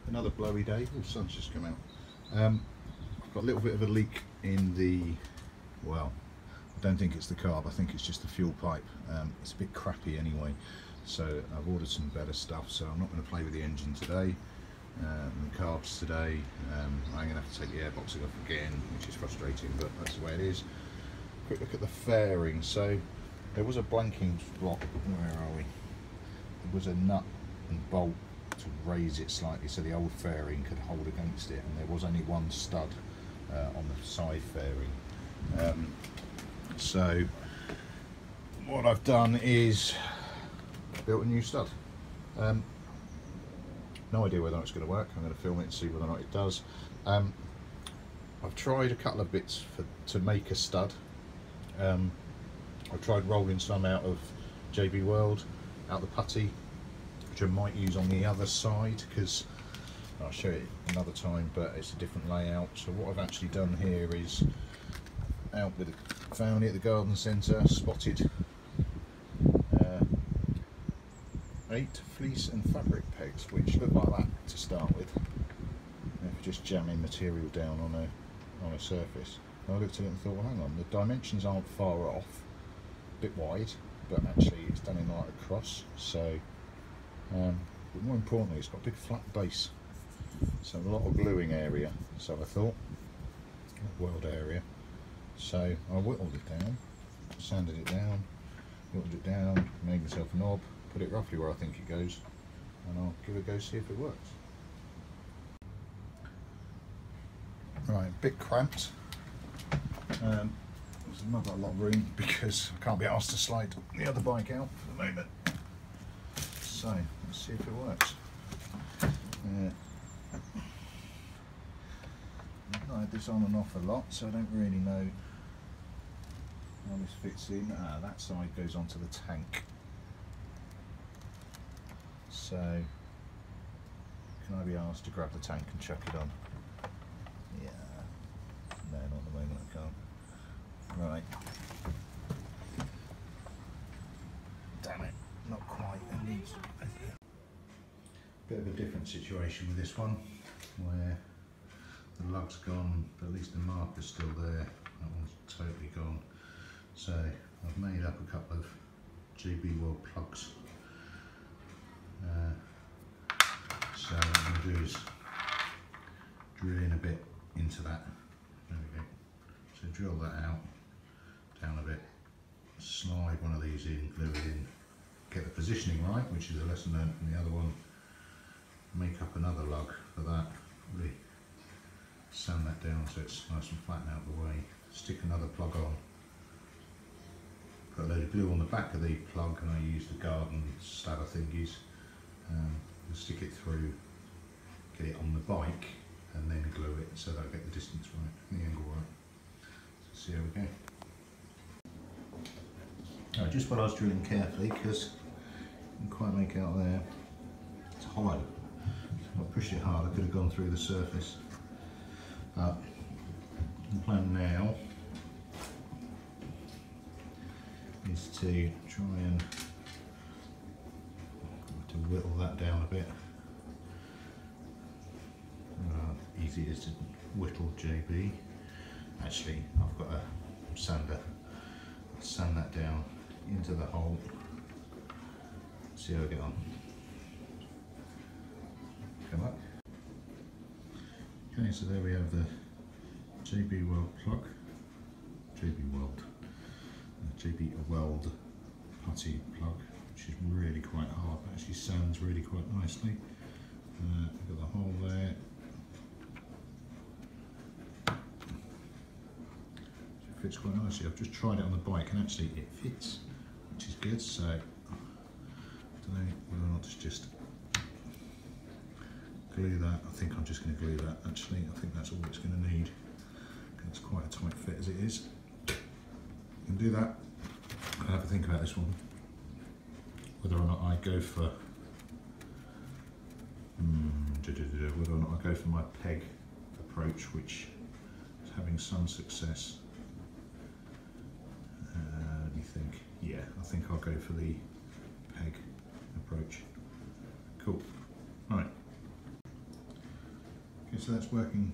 Another blowy day. Oh, sun's just come out. I've got a little bit of a leak in the, well, I don't think it's the carb, I think it's just the fuel pipe. It's a bit crappy anyway, so I've ordered some better stuff, so I'm not going to play with the engine today and the carbs today. I'm going to have to take the airboxing off again, which is frustrating, but that's the way it is. Quick look at the fairing. So there was a blanking block, where are we? There was a nut and bolt to raise it slightly so the old fairing could hold against it, and there was only one stud on the side fairing. So what I've done is built a new stud. No idea whether it's going to work. I'm going to film it and see whether or not it does. I've tried a couple of bits to make a stud. I've tried rolling some out of JB World, out the putty, which I might use on the other side, because I'll show it another time, but it's a different layout. So what I've actually done here is out with found it at the garden centre, spotted 8 fleece and fabric pegs, which look like that to start with. And if you're just jamming material down on a surface. And I looked at it and thought, well, hang on, the dimensions aren't far off, a bit wide, but actually it's done in like a cross. So, but more importantly, it's got a big flat base, so a lot of gluing area. So I thought, world area. So I whittled it down, sanded it down, whittled it down, made myself a knob, put it roughly where I think it goes, and I'll give it a go, see if it works. Right, a bit cramped. There's not got a lot of room because I can't be asked to slide the other bike out for the moment. So let's see if it works. I've had this on and off a lot, so I don't really know how this fits in. That side goes onto the tank. So can I be asked to grab the tank and chuck it on? Yeah. No, not at the moment, I can't. Right. Damn it, not quite. Bit of a different situation with this one, where the lug's gone, but at least the marker's still there. That one's totally gone. So I've made up a couple of JB World plugs. So what I'm going to do is drill in a bit into that. There we go. So drill that out, down a bit, slide one of these in, glue it in, get the positioning right, which is a lesson learned from the other one. Make up another lug for that, really sand that down so it's nice and flat out of the way. Stick another plug on, put a load of glue on the back of the plug, and I use the garden stabber thingies. Stick it through, get it on the bike, and then glue it so that I get the distance right, and the angle right. So see how we go. Just while I was drilling carefully, because I didn't quite make out there, it's hollow. If I pushed it hard, I could have gone through the surface. But the plan now is to try and whittle that down a bit. Easy as to whittle JB. Actually, I've got a sander. I'll sand that down into the hole. See how I get on. Come up. Okay, so there we have the JB World plug. JB Weld putty plug, which is really quite hard, but actually sands really quite nicely. Got the hole there. So it fits quite nicely. I've just tried it on the bike and actually it fits, which is good. So I don't know whether or not to just glue that. I think I'm just going to glue that actually. I think that's all it's going to need. It's quite a tight fit as it is. You can do that. I'll have a think about this one. Whether or not I go for my peg approach, which is having some success. Let me think. Yeah, I think I'll go for the peg approach. Cool. Right. so that's working,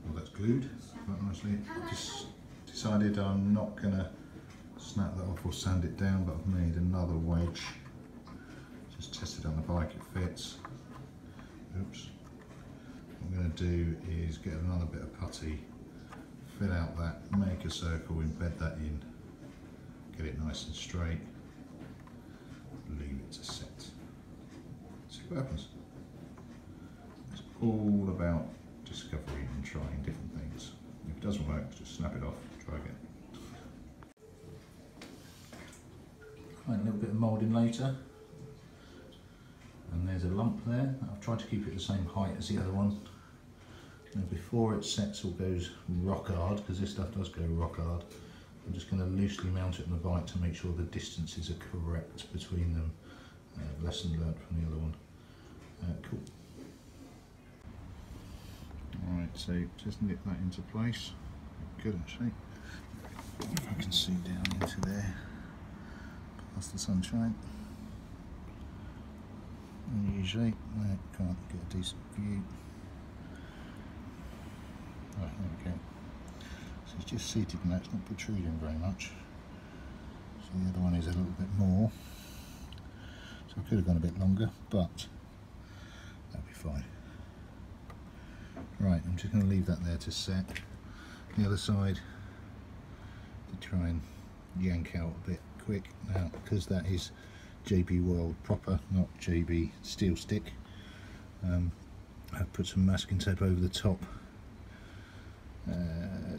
well that's glued quite nicely. I've just decided I'm not going to snap that off or sand it down, but I've made another wedge. Just tested on the bike, it fits. Oops. What I'm going to do is get another bit of putty, fill out that, make a circle, embed that in, get it nice and straight, leave it to set. See what happens. It's all about discovery and trying different things. If it doesn't work, just snap it off, try again. Right, a little bit of moulding later, and there's a lump there. I've tried to keep it the same height as the other one. Now before it sets or goes rock hard, because this stuff does go rock hard, I'm just going to loosely mount it on the bike to make sure the distances are correct between them. Lesson learnt from the other one. Cool. Alright, so just nip that into place. Good actually. If I can see down into there, past the sunshine. And usually I can't get a decent view. Right, there we go. So it's just seated in that, it's not protruding very much. So the other one is a little bit more. So I could have gone a bit longer, but that'll be fine. Right, I'm just going to leave that there to set. The other side, to try and yank out a bit quick. Now, because that is JB World proper, not JB Steel Stick, I've put some masking tape over the top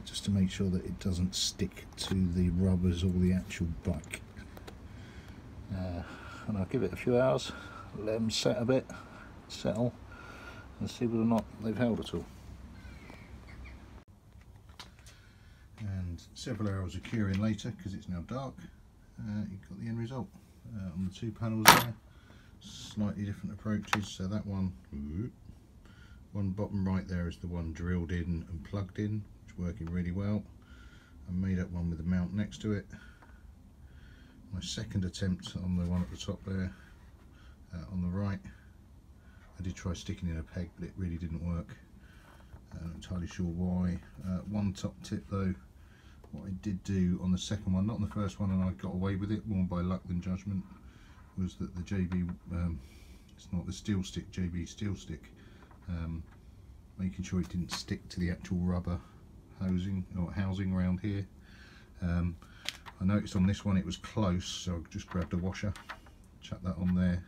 just to make sure that it doesn't stick to the rubbers or the actual bike. And I'll give it a few hours, let them set a bit, settle, and see whether or not they've held at all. And several hours of curing later, because it's now dark, you've got the end result. On the two panels there, slightly different approaches. So that one bottom right there is the one drilled in and plugged in, which is working really well. I made up one with the mount next to it. My second attempt on the one at the top there, on the right, I did try sticking in a peg, but it really didn't work. I'm not entirely sure why. One top tip though, what I did do on the second one, not on the first one, and I got away with it more by luck than judgment, was that the JB, it's not the steel stick, JB steel stick, making sure it didn't stick to the actual rubber housing around here. I noticed on this one it was close, so I just grabbed a washer, chucked that on there,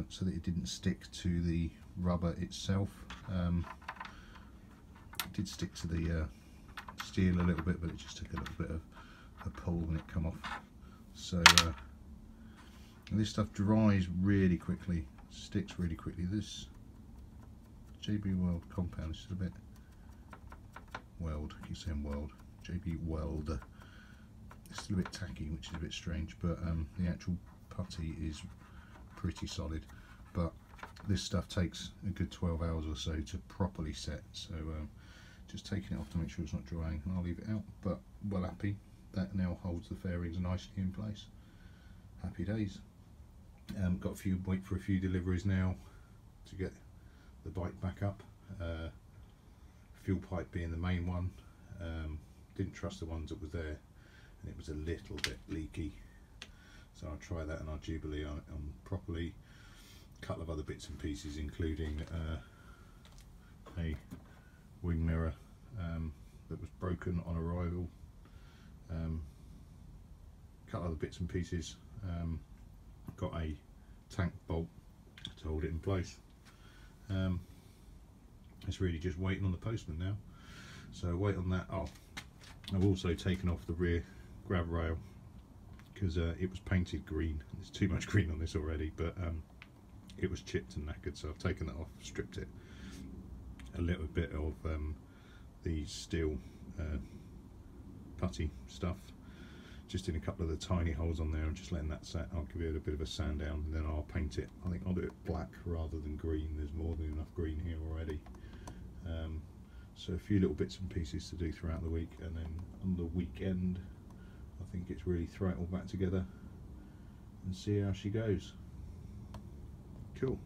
so that it didn't stick to the rubber itself. It did stick to the steel a little bit, but it just took a little bit of a pull when it come off. So this stuff dries really quickly, sticks really quickly. This JB Weld compound is just a bit weld, I keep saying weld, JB Weld. It's still a bit tacky, which is a bit strange, but the actual putty is pretty solid. But this stuff takes a good 12 hours or so to properly set, so just taking it off to make sure it's not drying, and I'll leave it out. But well happy, that now holds the fairings nicely in place. Happy days. Got wait for a few deliveries now to get the bike back up. Fuel pipe being the main one. Didn't trust the ones that was there, and it was a little bit leaky, so I'll try that and I'll Jubilee on properly. A couple of other bits and pieces, including a wing mirror that was broken on arrival, a couple other bits and pieces, got a tank bolt to hold it in place. It's really just waiting on the postman now, so wait on that. Oh, I've also taken off the rear grab rail because it was painted green. There's too much green on this already, but it was chipped and knackered, so I've taken that off, stripped it. A little bit of the steel putty stuff just in a couple of the tiny holes on there, and just letting that set. I'll give it a bit of a sand down, and then I'll paint it. I think I'll do it black rather than green. There's more than enough green here already. So a few little bits and pieces to do throughout the week, and then on the weekend I think it's really throw it all back together and see how she goes. Cool.